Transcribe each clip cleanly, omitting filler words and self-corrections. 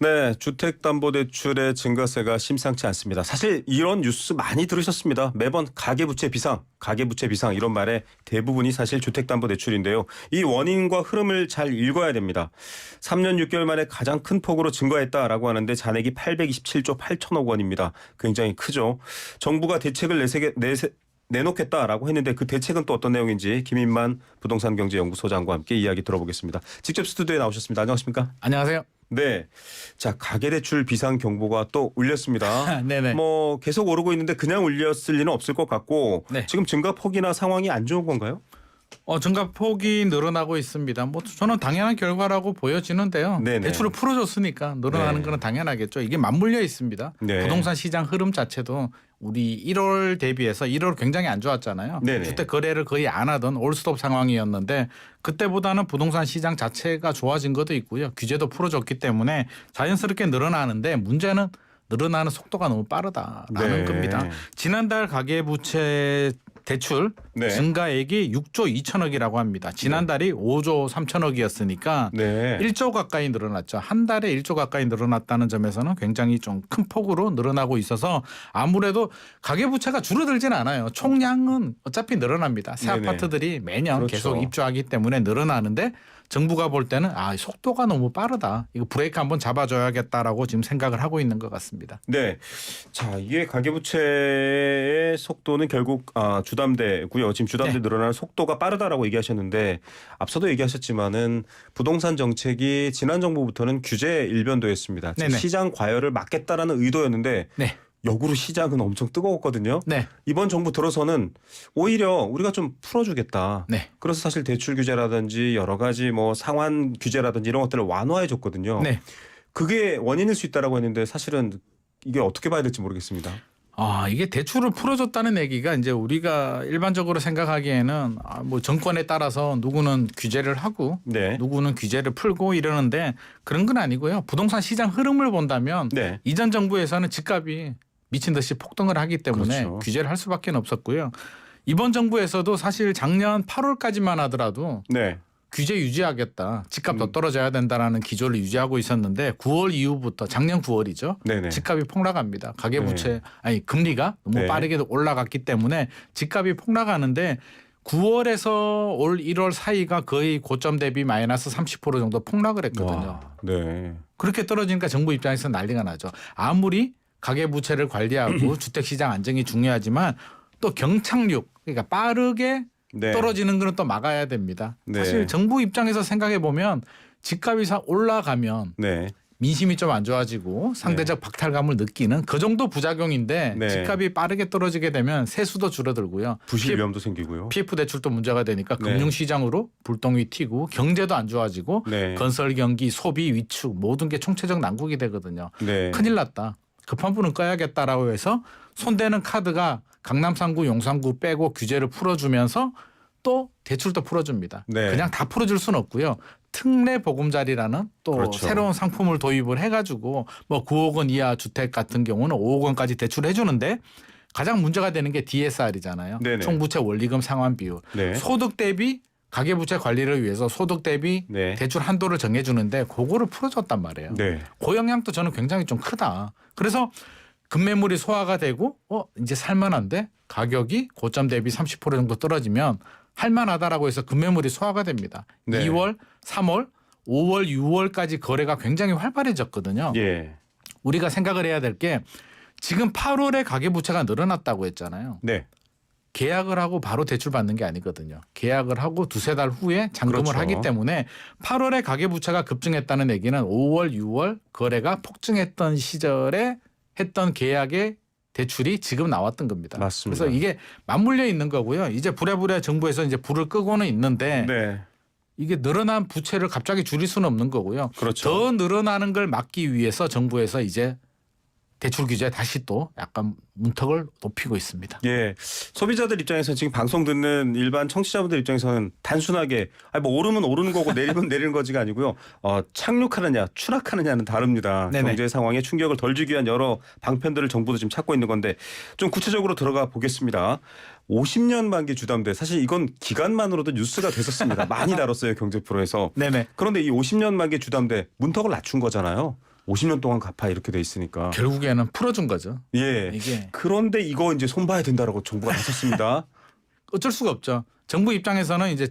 네, 주택담보대출의 증가세가 심상치 않습니다. 사실 이런 뉴스 많이 들으셨습니다. 매번 가계부채 비상 이런 말의 대부분이 사실 주택담보대출인데요. 이 원인과 흐름을 잘 읽어야 됩니다. 3년 6개월 만에 가장 큰 폭으로 증가했다라고 하는데 잔액이 827조 8천억 원입니다. 굉장히 크죠. 정부가 대책을 내놓겠다라고 했는데 그 대책은 또 어떤 내용인지 김인만 부동산경제연구소장과 함께 이야기 들어보겠습니다. 직접 스튜디오에 나오셨습니다. 안녕하십니까? 안녕하세요. 네. 자, 가계대출 비상 경보가 또 울렸습니다. 네네. 뭐 계속 오르고 있는데 그냥 울렸을 리는 없을 것 같고 네. 지금 증가폭이나 상황이 안 좋은 건가요? 증가폭이 늘어나고 있습니다. 뭐 저는 당연한 결과라고 보여지는데요. 네네. 대출을 풀어줬으니까 늘어나는 네. 거는 당연하겠죠. 이게 맞물려 있습니다. 네. 부동산 시장 흐름 자체도 우리 1월 대비해서 1월 굉장히 안 좋았잖아요. 네네. 주택 거래를 거의 안 하던 올스톱 상황이었는데 그때보다는 부동산 시장 자체가 좋아진 것도 있고요. 규제도 풀어줬기 때문에 자연스럽게 늘어나는데 문제는 늘어나는 속도가 너무 빠르다라는 네. 겁니다. 지난달 가계부채 대출 네. 증가액이 6조 2천억이라고 합니다. 지난달이 5조 3천억이었으니까 네. 1조 가까이 늘어났죠. 한 달에 1조 가까이 늘어났다는 점에서는 굉장히 좀 큰 폭으로 늘어나고 있어서 아무래도 가계부채가 줄어들지는 않아요. 총량은 어차피 늘어납니다. 새 네네. 아파트들이 매년 그렇죠. 계속 입주하기 때문에 늘어나는데 정부가 볼 때는 속도가 너무 빠르다. 이거 브레이크 한번 잡아줘야겠다라고 지금 생각을 하고 있는 것 같습니다. 네. 자, 이게 가계부채의 속도는 결국 주담대고요. 지금 주담대 네. 늘어나는 속도가 빠르다라고 얘기하셨는데 앞서도 얘기하셨지만은 부동산 정책이 지난 정부부터는 규제 일변도였습니다. 즉 네네. 시장 과열을 막겠다라는 의도였는데 네. 역으로 시장은 엄청 뜨거웠거든요. 네. 이번 정부 들어서는 오히려 우리가 좀 풀어주겠다. 네. 그래서 사실 대출 규제라든지 여러 가지 뭐 상환 규제라든지 이런 것들을 완화해 줬거든요. 네. 그게 원인일 수 있다라고 했는데 사실은 이게 어떻게 봐야 될지 모르겠습니다. 이게 대출을 풀어줬다는 얘기가 이제 우리가 일반적으로 생각하기에는 뭐 정권에 따라서 누구는 규제를 하고 네. 누구는 규제를 풀고 이러는데 그런 건 아니고요. 부동산 시장 흐름을 본다면 네. 이전 정부에서는 집값이 미친 듯이 폭등을 하기 때문에 그렇죠. 규제를 할 수밖에 없었고요. 이번 정부에서도 사실 작년 8월까지만 하더라도 네. 규제 유지하겠다. 집값 더 떨어져야 된다라는 기조를 유지하고 있었는데 9월 이후부터 작년 9월이죠. 네네. 집값이 폭락합니다. 가계부채 금리가 너무 네. 빠르게 올라갔기 때문에 집값이 폭락하는데 9월에서 올 1월 사이가 거의 고점 대비 마이너스 30% 정도 폭락을 했거든요. 와, 네. 그렇게 떨어지니까 정부 입장에서 난리가 나죠. 아무리 가계부채를 관리하고 주택시장 안정이 중요하지만 또 경착륙 그러니까 빠르게 네. 떨어지는 거는 또 막아야 됩니다. 네. 사실 정부 입장에서 생각해 보면 집값이 올라가면 네. 민심이 좀 안 좋아지고 상대적 박탈감을 느끼는 그 정도 부작용인데 네. 집값이 빠르게 떨어지게 되면 세수도 줄어들고요. 부실 위험도 생기고요. PF 대출도 문제가 되니까 네. 금융시장으로 불똥이 튀고 경제도 안 좋아지고 네. 건설 경기, 소비 위축 모든 게 총체적 난국이 되거든요. 네. 큰일 났다. 급한 불은 꺼야겠다라고 해서 손대는 카드가 강남 3구, 용산구 빼고 규제를 풀어주면서 또 대출도 풀어줍니다. 네. 그냥 다 풀어줄 수는 없고요. 특례 보금자리라는 또 그렇죠. 새로운 상품을 도입을 해가지고 뭐 9억 원 이하 주택 같은 경우는 5억 원까지 대출을 해주는데 가장 문제가 되는 게 DSR이잖아요. 네네. 총부채 원리금 상환 비율. 네. 소득 대비 가계부채 관리를 위해서 소득 대비 네. 대출 한도를 정해주는데 그거를 풀어줬단 말이에요. 네. 그 영향도 저는 굉장히 좀 크다. 그래서 급매물이 소화가 되고 이제 살만한데 가격이 고점 대비 30% 정도 떨어지면 할만하다라고 해서 급매물이 소화가 됩니다. 네. 2월, 3월, 5월, 6월까지 거래가 굉장히 활발해졌거든요. 예. 우리가 생각을 해야 될 게 지금 8월에 가계부채가 늘어났다고 했잖아요. 네. 계약을 하고 바로 대출 받는 게 아니거든요. 계약을 하고 두세 달 후에 잔금을 그렇죠. 하기 때문에 8월에 가계부채가 급증했다는 얘기는 5월, 6월 거래가 폭증했던 시절에 했던 계약의 대출이 지금 나왔던 겁니다. 맞습니다. 그래서 이게 맞물려 있는 거고요. 이제 부랴부랴 정부에서 이제 불을 끄고는 있는데 네. 이게 늘어난 부채를 갑자기 줄일 수는 없는 거고요. 그렇죠. 더 늘어나는 걸 막기 위해서 정부에서 이제 대출 규제 다시 또 약간 문턱을 높이고 있습니다. 예, 소비자들 입장에서는 지금 방송 듣는 일반 청취자분들 입장에서는 단순하게 뭐 오르면 오르는 거고 내리면 내리는 거지가 아니고요. 착륙하느냐 추락하느냐는 다릅니다. 네네. 경제 상황에 충격을 덜 주기 위한 여러 방편들을 정부도 지금 찾고 있는 건데 좀 구체적으로 들어가 보겠습니다. 50년 만기 주담대 사실 이건 기간만으로도 뉴스가 됐었습니다. 많이 다뤘어요 경제 프로에서. 네네. 그런데 이 50년 만기 주담대 문턱을 낮춘 거잖아요. 50년 동안 갚아 이렇게 돼 있으니까. 결국에는 풀어준 거죠. 예. 이게 그런데 이거 이제 손봐야 된다라고 정부가 나섰습니다. 어쩔 수가 없죠. 정부 입장에서는 이제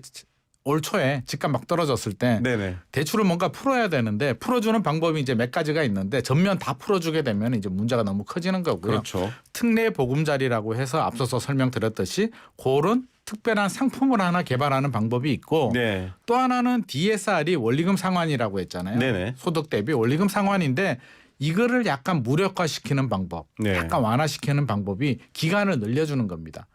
올 초에 집값 막 떨어졌을 때 네네. 대출을 뭔가 풀어야 되는데 풀어주는 방법이 이제 몇 가지가 있는데 전면 다 풀어주게 되면 이제 문제가 너무 커지는 거고요. 그렇죠. 특례 보금자리라고 해서 앞서서 설명드렸듯이 그런 특별한 상품을 하나 개발하는 방법이 있고 네. 또 하나는 DSR이 원리금 상환이라고 했잖아요. 네네. 소득 대비 원리금 상환인데 이거를 약간 무력화시키는 방법, 네. 약간 완화시키는 방법이 기간을 늘려주는 겁니다.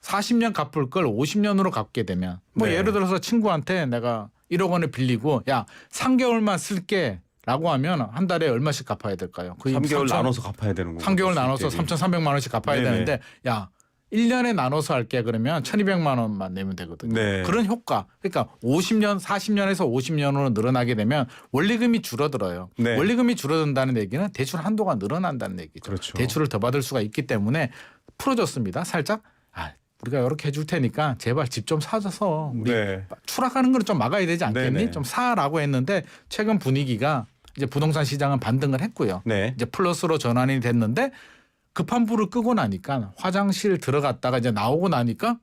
40년 갚을 걸 50년으로 갚게 되면 뭐 네. 예를 들어서 친구한테 내가 1억 원을 빌리고 야 3개월만 쓸게 라고 하면 한 달에 얼마씩 갚아야 될까요? 거의 3개월 3,000 나눠서 갚아야 되는 거고. 3개월 나눠서 3,300만 원씩 갚아야 네네. 되는데 야 1년에 나눠서 할게 그러면 1,200만 원만 내면 되거든요. 네. 그런 효과. 그러니까 50년, 40년에서 50년으로 늘어나게 되면 원리금이 줄어들어요. 네. 원리금이 줄어든다는 얘기는 대출 한도가 늘어난다는 얘기죠. 그렇죠. 대출을 더 받을 수가 있기 때문에 풀어줬습니다. 살짝 우리가 이렇게 해줄 테니까 제발 집 좀 사줘서 우리 네. 추락하는 걸 좀 막아야 되지 않겠니? 네네. 좀 사라고 했는데 최근 분위기가 이제 부동산 시장은 반등을 했고요. 네. 이제 플러스로 전환이 됐는데 급한 불을 끄고 나니까 화장실 들어갔다가 이제 나오고 나니까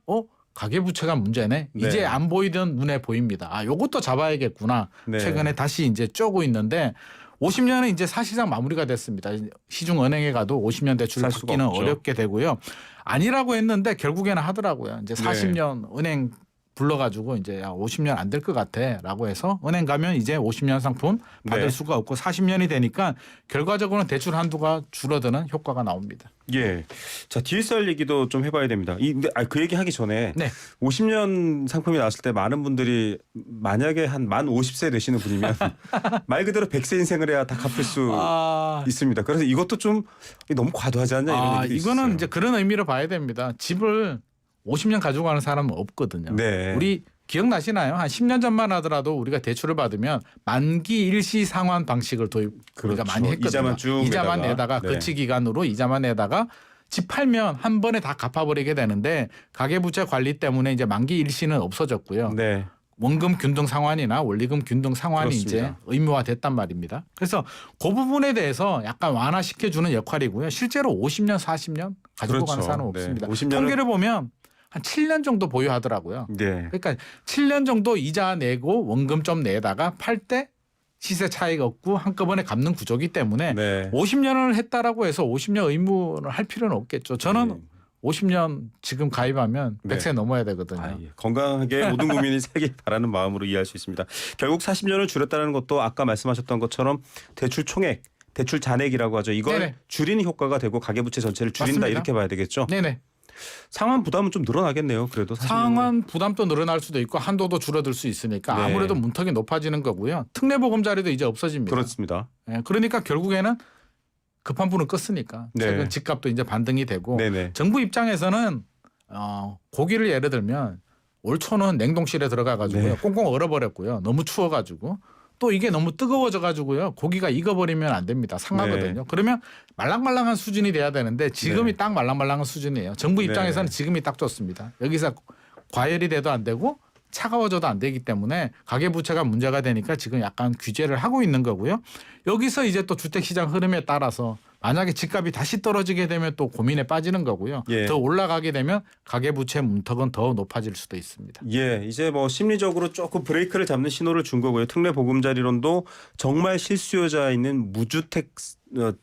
가계부채가 문제네. 네. 이제 안 보이던 눈에 보입니다. 요것도 잡아야겠구나. 네. 최근에 다시 이제 쪼고 있는데 50년은 이제 사실상 마무리가 됐습니다. 시중은행에 가도 50년 대출을 살 수가 받기는 없죠. 어렵게 되고요. 아니라고 했는데 결국에는 하더라고요. 이제 40년 은행 불러가지고 이제 50년 안 될 것 같아라고 해서 은행 가면 이제 50년 상품 받을 네. 수가 없고 40년이 되니까 결과적으로는 대출 한도가 줄어드는 효과가 나옵니다. 예. 자, DSR 얘기도 좀 해봐야 됩니다. 근데 그 얘기 하기 전에 네. 50년 상품이 나왔을 때 많은 분들이 만약에 한 만 50세 되시는 분이면 말 그대로 100세 인생을 해야 다 갚을 수 있습니다. 그래서 이것도 좀 너무 과도하지 않냐 이런 얘기도 이거는 있어요. 이제 그런 의미로 봐야 됩니다. 집을 50년 가지고 가는 사람은 없거든요. 네. 우리 기억나시나요? 한 10년 전만 하더라도 우리가 대출을 받으면 만기 일시 상환 방식을 도입 우리가 그렇죠. 많이 했거든요. 이자만 쭉 이자만 내다가 네. 거치 기간으로 이자만 내다가 집 팔면 한 번에 다 갚아버리게 되는데 가계부채 관리 때문에 이제 만기 일시는 없어졌고요. 네. 원금 균등 상환이나 원리금 균등 상환이 그렇습니다. 이제 의무화됐단 말입니다. 그래서 그 부분에 대해서 약간 완화시켜주는 역할이고요. 실제로 50년, 40년 가지고 가는 그렇죠. 사람은 네. 없습니다. 50년은 통계를 보면 한 7년 정도 보유하더라고요. 네. 그러니까 7년 정도 이자 내고 원금 좀 내다가 팔 때 시세 차익 없고 한꺼번에 갚는 구조기 때문에 네. 50년을 했다라고 해서 50년 의무를 할 필요는 없겠죠. 저는 네. 50년 지금 가입하면 네. 100세 넘어야 되거든요. 예. 건강하게 모든 국민이 살길 바라는 마음으로 이해할 수 있습니다. 결국 40년을 줄였다는 것도 아까 말씀하셨던 것처럼 대출 총액, 대출 잔액이라고 하죠. 이걸 네네. 줄이는 효과가 되고 가계부채 전체를 줄인다 맞습니다. 이렇게 봐야 되겠죠. 네네. 상환 부담은 좀 늘어나겠네요. 그래도 40년은. 상환 부담도 늘어날 수도 있고 한도도 줄어들 수 있으니까 네. 아무래도 문턱이 높아지는 거고요. 특례보금자리도 이제 없어집니다. 그렇습니다. 그러니까 결국에는 급한 불은 껐으니까 네. 최근 집값도 이제 반등이 되고 네네. 정부 입장에서는 고기를 예를 들면 올 초는 냉동실에 들어가가지고요. 네. 꽁꽁 얼어버렸고요. 너무 추워가지고 또 이게 너무 뜨거워져가지고요. 고기가 익어버리면 안 됩니다. 상하거든요. 네. 그러면 말랑말랑한 수준이 돼야 되는데 지금이 네. 딱 말랑말랑한 수준이에요. 정부 입장에서는 네. 지금이 딱 좋습니다. 여기서 과열이 돼도 안 되고 차가워져도 안 되기 때문에 가계부채가 문제가 되니까 지금 약간 규제를 하고 있는 거고요. 여기서 이제 또 주택시장 흐름에 따라서 만약에 집값이 다시 떨어지게 되면 또 고민에 빠지는 거고요. 예. 더 올라가게 되면 가계부채 문턱은 더 높아질 수도 있습니다. 예, 이제 뭐 심리적으로 조금 브레이크를 잡는 신호를 준 거고요. 특례 보금자리론도 정말 실수요자 있는 무주택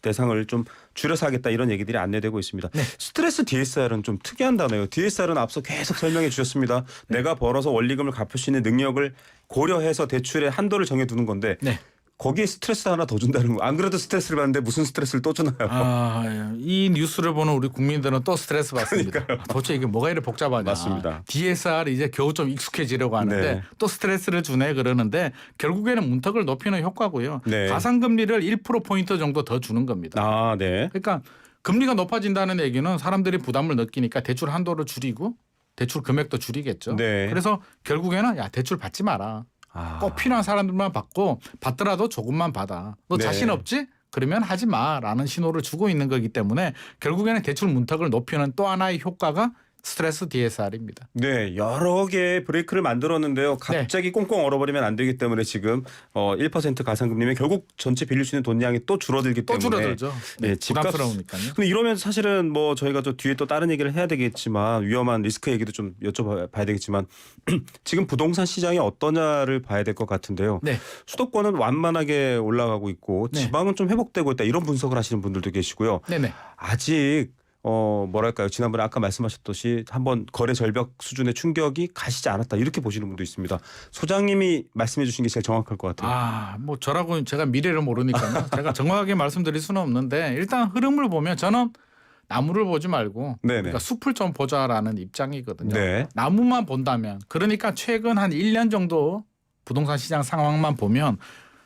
대상을 좀 줄여서 하겠다 이런 얘기들이 안내되고 있습니다. 네. 스트레스 DSR은 좀 특이한 단어예요. DSR은 앞서 계속 설명해 주셨습니다. 내가 벌어서 원리금을 갚을 수 있는 능력을 고려해서 대출의 한도를 정해두는 건데 네. 거기에 스트레스 하나 더 준다는 거. 안 그래도 스트레스를 받는데 무슨 스트레스를 또 주나요? 이 뉴스를 보는 우리 국민들은 또 스트레스 받습니다. 도대체 이게 뭐가 이렇게 복잡하냐. 맞습니다. DSR 이제 겨우 좀 익숙해지려고 하는데 네. 또 스트레스를 주네 그러는데 결국에는 문턱을 높이는 효과고요. 네. 가상금리를 1%포인트 정도 더 주는 겁니다. 아, 네. 그러니까 금리가 높아진다는 얘기는 사람들이 부담을 느끼니까 대출 한도를 줄이고 대출 금액도 줄이겠죠. 네. 그래서 결국에는 야 대출 받지 마라. 꼭 필요한 사람들만 받고 받더라도 조금만 받아. 너 네. 자신 없지? 그러면 하지 마라는 신호를 주고 있는 거기 때문에 결국에는 대출 문턱을 높이는 또 하나의 효과가 스트레스 DSR입니다. 네, 여러 개의 브레이크를 만들었는데요. 갑자기 꽁꽁 얼어버리면 안 되기 때문에 지금 1% 가상금리면 결국 전체 빌릴 수 있는 돈 양이 또 줄어들기 또 때문에 줄어들죠. 네, 부담스러우니까요. 근데 이러면 사실은 뭐 저희가 또 뒤에 또 다른 얘기를 해야 되겠지만 위험한 리스크 얘기도 좀 여쭤봐야 되겠지만 지금 부동산 시장이 어떠냐를 봐야 될 것 같은데요. 네. 수도권은 완만하게 올라가고 있고 네. 지방은 좀 회복되고 있다 이런 분석을 하시는 분들도 계시고요. 네네. 아직 뭐랄까요? 지난번에 아까 말씀하셨듯이 한번 거래 절벽 수준의 충격이 가시지 않았다 이렇게 보시는 분도 있습니다. 소장님이 말씀해 주신 게 제일 정확할 것 같아요. 뭐 저라고는 제가 미래를 모르니까요. 제가 정확하게 말씀드릴 수는 없는데 일단 흐름을 보면 저는 나무를 보지 말고 네네. 그러니까 숲을 좀 보자라는 입장이거든요. 네. 나무만 본다면 그러니까 최근 한 1년 정도 부동산 시장 상황만 보면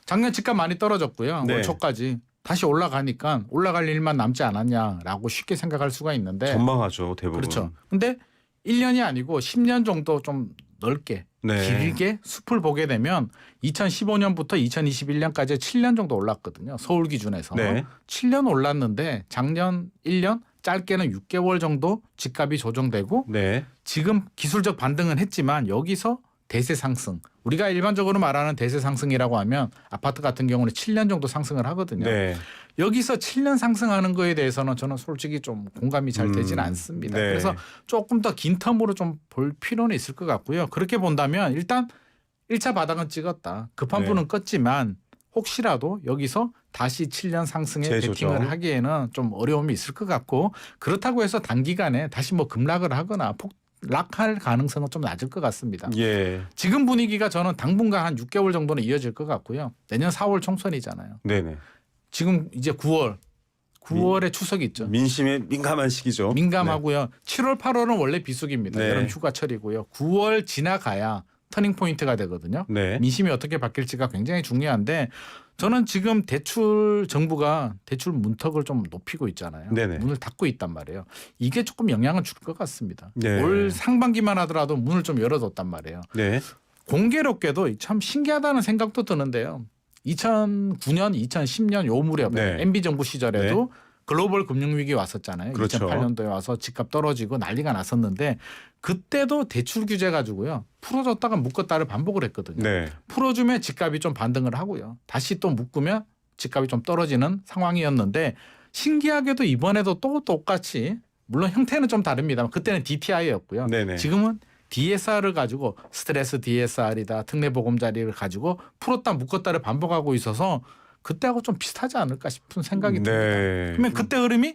작년 집값 많이 떨어졌고요. 네. 올 초까지 다시 올라가니까 올라갈 일만 남지 않았냐라고 쉽게 생각할 수가 있는데 전망하죠 대부분. 그렇죠. 근데 1년이 아니고 10년 정도 좀 넓게 네. 길게 숲을 보게 되면 2015년부터 2021년까지 7년 정도 올랐거든요. 서울 기준에서. 네. 7년 올랐는데 작년 1년 짧게는 6개월 정도 집값이 조정되고 네. 지금 기술적 반등은 했지만 여기서 대세 상승. 우리가 일반적으로 말하는 대세 상승이라고 하면 아파트 같은 경우는 7년 정도 상승을 하거든요. 네. 여기서 7년 상승하는 거에 대해서는 저는 솔직히 좀 공감이 잘 되지는 않습니다. 네. 그래서 조금 더 긴 텀으로 좀 볼 필요는 있을 것 같고요. 그렇게 본다면 일단 1차 바닥은 찍었다. 급한 네. 불은 껐지만 혹시라도 여기서 다시 7년 상승에 재조정. 베팅을 하기에는 좀 어려움이 있을 것 같고 그렇다고 해서 단기간에 다시 뭐 급락을 하거나 폭락할 가능성은 좀 낮을 것 같습니다. 예. 지금 분위기가 저는 당분간 한 6개월 정도는 이어질 것 같고요. 내년 4월 총선이잖아요. 네네. 지금 이제 9월에 추석이 있죠. 민심에 민감한 시기죠. 민감하고요. 7월, 8월은 원래 비수기입니다. 네. 여름 휴가철이고요. 9월 지나가야 터닝 포인트가 되거든요. 네. 민심이 어떻게 바뀔지가 굉장히 중요한데 저는 지금 정부가 대출 문턱을 좀 높이고 있잖아요. 네네. 문을 닫고 있단 말이에요. 이게 조금 영향을 줄 것 같습니다. 네. 올 상반기만 하더라도 문을 좀 열어뒀단 말이에요. 네. 공교롭게도 참 신기하다는 생각도 드는데요. 2009년, 2010년 요 무렵에 네. MB 정부 시절에도 글로벌 금융위기 왔었잖아요. 그렇죠. 2008년도에 와서 집값 떨어지고 난리가 났었는데 그때도 대출 규제 가지고요. 풀어줬다가 묶었다를 반복을 했거든요. 네. 풀어주면 집값이 좀 반등을 하고요. 다시 또 묶으면 집값이 좀 떨어지는 상황이었는데 신기하게도 이번에도 또 똑같이 물론 형태는 좀 다릅니다만 그때는 DTI였고요. 네네. 지금은 DSR을 가지고 스트레스 DSR이다 특례보금자리를 가지고 풀었다 묶었다를 반복하고 있어서 그때하고 좀 비슷하지 않을까 싶은 생각이 듭니다. 네. 그러면 그때 흐름이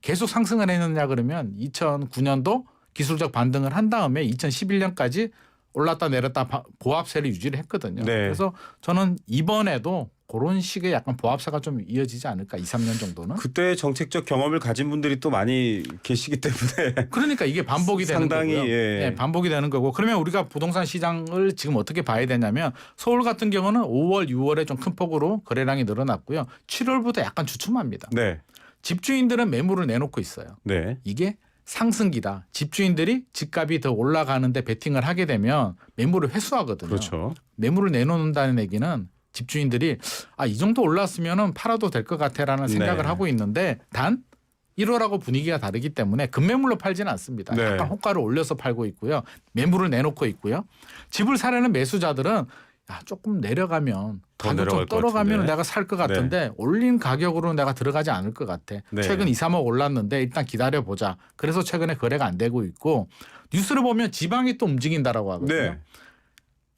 계속 상승을 했느냐 그러면 2009년도 기술적 반등을 한 다음에 2011년까지 올랐다 내렸다 보합세를 유지를 했거든요. 네. 그래서 저는 이번에도 그런 식의 약간 보합세가 좀 이어지지 않을까 2, 3년 정도는. 그때 정책적 경험을 가진 분들이 또 많이 계시기 때문에 그러니까 이게 반복이 되는 상당히, 거고요. 예. 네, 반복이 되는 거고. 그러면 우리가 부동산 시장을 지금 어떻게 봐야 되냐면 서울 같은 경우는 5월, 6월에 좀 큰 폭으로 거래량이 늘어났고요. 7월부터 약간 주춤합니다. 네. 집주인들은 매물을 내놓고 있어요. 네. 이게 상승기다. 집주인들이 집값이 더 올라가는데 베팅을 하게 되면 매물을 회수하거든요. 그렇죠. 매물을 내놓는다는 얘기는 집주인들이 이 정도 올랐으면 팔아도 될 것 같아라는 생각을 네. 하고 있는데 단 1월하고 분위기가 다르기 때문에 급매물로 팔지는 않습니다. 네. 약간 호가를 올려서 팔고 있고요. 매물을 내놓고 있고요. 집을 사려는 매수자들은 조금 내려가면 더 가격 내려갈 좀 것 떨어가면 같은데. 내가 살 것 같은데 올린 가격으로 내가 들어가지 않을 것 같아. 네. 최근 2, 3억 올랐는데 일단 기다려보자. 그래서 최근에 거래가 안 되고 있고 뉴스를 보면 지방이 또 움직인다라고 하거든요. 네.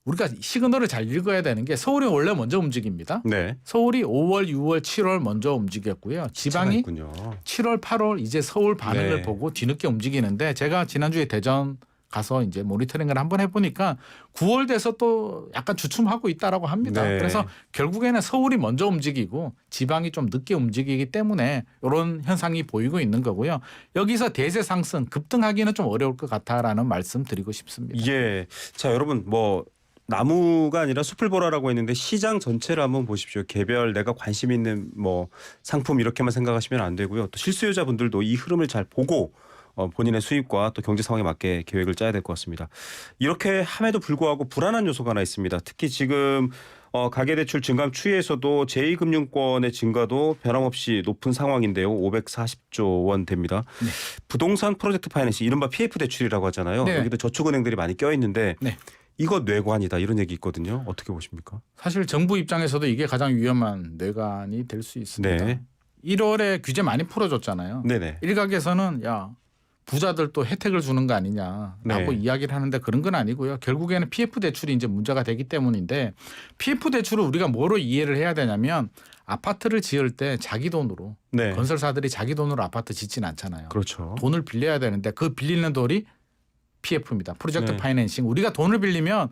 우리가 시그널을 잘 읽어야 되는 게 서울이 원래 먼저 움직입니다. 네. 서울이 5월, 6월, 7월 먼저 움직였고요. 지방이 있군요. 7월, 8월 이제 서울 반응을 네. 보고 뒤늦게 움직이는데 제가 지난주에 대전 가서 이제 모니터링을 한번 해보니까 9월 돼서 또 약간 주춤하고 있다라고 합니다. 네. 그래서 결국에는 서울이 먼저 움직이고 지방이 좀 늦게 움직이기 때문에 이런 현상이 보이고 있는 거고요. 여기서 대세 상승 급등하기는 좀 어려울 것 같다라는 말씀 드리고 싶습니다. 예. 자, 여러분 나무가 아니라 숲을 보라라고 했는데 시장 전체를 한번 보십시오. 개별 내가 관심 있는 상품 이렇게만 생각하시면 안 되고요. 또 실수요자분들도 이 흐름을 잘 보고 본인의 수입과 또 경제 상황에 맞게 계획을 짜야 될 것 같습니다. 이렇게 함에도 불구하고 불안한 요소가 하나 있습니다. 특히 지금 가계대출 증감 추이에서도 제2금융권의 증가도 변함없이 높은 상황인데요. 540조 원 됩니다. 네. 부동산 프로젝트 파이낸싱 이른바 PF 대출이라고 하잖아요. 네. 여기도 저축은행들이 많이 껴있는데 네. 이거 뇌관이다 이런 얘기 있거든요. 어떻게 보십니까? 사실 정부 입장에서도 이게 가장 위험한 뇌관이 될 수 있습니다. 네. 1월에 규제 많이 풀어줬잖아요. 네네. 일각에서는 야 부자들 또 혜택을 주는 거 아니냐라고 네. 이야기를 하는데 그런 건 아니고요. 결국에는 PF 대출이 이제 문제가 되기 때문인데 PF 대출을 우리가 뭐로 이해를 해야 되냐면 아파트를 지을 때 자기 돈으로 네. 건설사들이 자기 돈으로 아파트 짓진 않잖아요. 그렇죠. 돈을 빌려야 되는데 그 빌리는 돈이 PF입니다. 프로젝트 네. 파이낸싱. 우리가 돈을 빌리면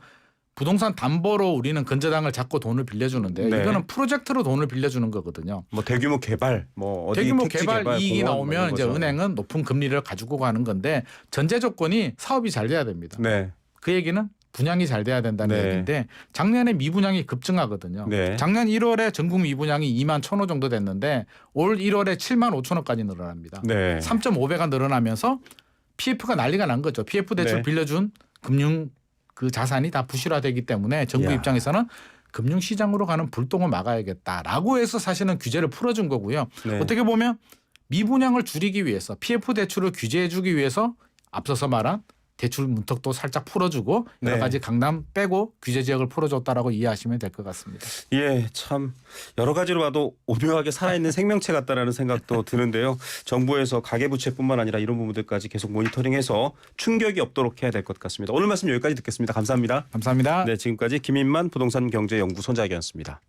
부동산 담보로 우리는 건저당을 잡고 돈을 빌려주는데 네. 이거는 프로젝트로 돈을 빌려주는 거거든요. 뭐 대규모 개발, 뭐 어디 대규모 택지 개발 이익이 공원 뭐 나오면 이런 이제 거죠. 은행은 높은 금리를 가지고 가는 건데 전제 조건이 사업이 잘 돼야 됩니다. 네. 그 얘기는 분양이 잘 돼야 된다는 네. 얘기인데 작년에 미분양이 급증하거든요. 네. 작년 1월에 전국 미분양이 2만 1,000호 정도 됐는데 올 1월에 7만 5천호까지 늘어납니다. 네. 3.5배가 늘어나면서 PF가 난리가 난 거죠. PF 대출 네. 빌려준 금융 그 자산이 다 부실화되기 때문에 정부 야. 입장에서는 금융시장으로 가는 불똥을 막아야겠다라고 해서 사실은 규제를 풀어준 거고요. 네. 어떻게 보면 미분양을 줄이기 위해서 PF 대출을 규제해주기 위해서 앞서서 말한 대출 문턱도 살짝 풀어주고 여러 네. 가지 강남 빼고 규제 지역을 풀어줬다라고 이해하시면 될 것 같습니다. 예, 참 여러 가지로 봐도 오묘하게 살아있는 생명체 같다라는 생각도 드는데요. 정부에서 가계부채뿐만 아니라 이런 부분들까지 계속 모니터링해서 충격이 없도록 해야 될 것 같습니다. 오늘 말씀 여기까지 듣겠습니다. 감사합니다. 감사합니다. 네, 지금까지 김인만 부동산경제연구소장이었습니다.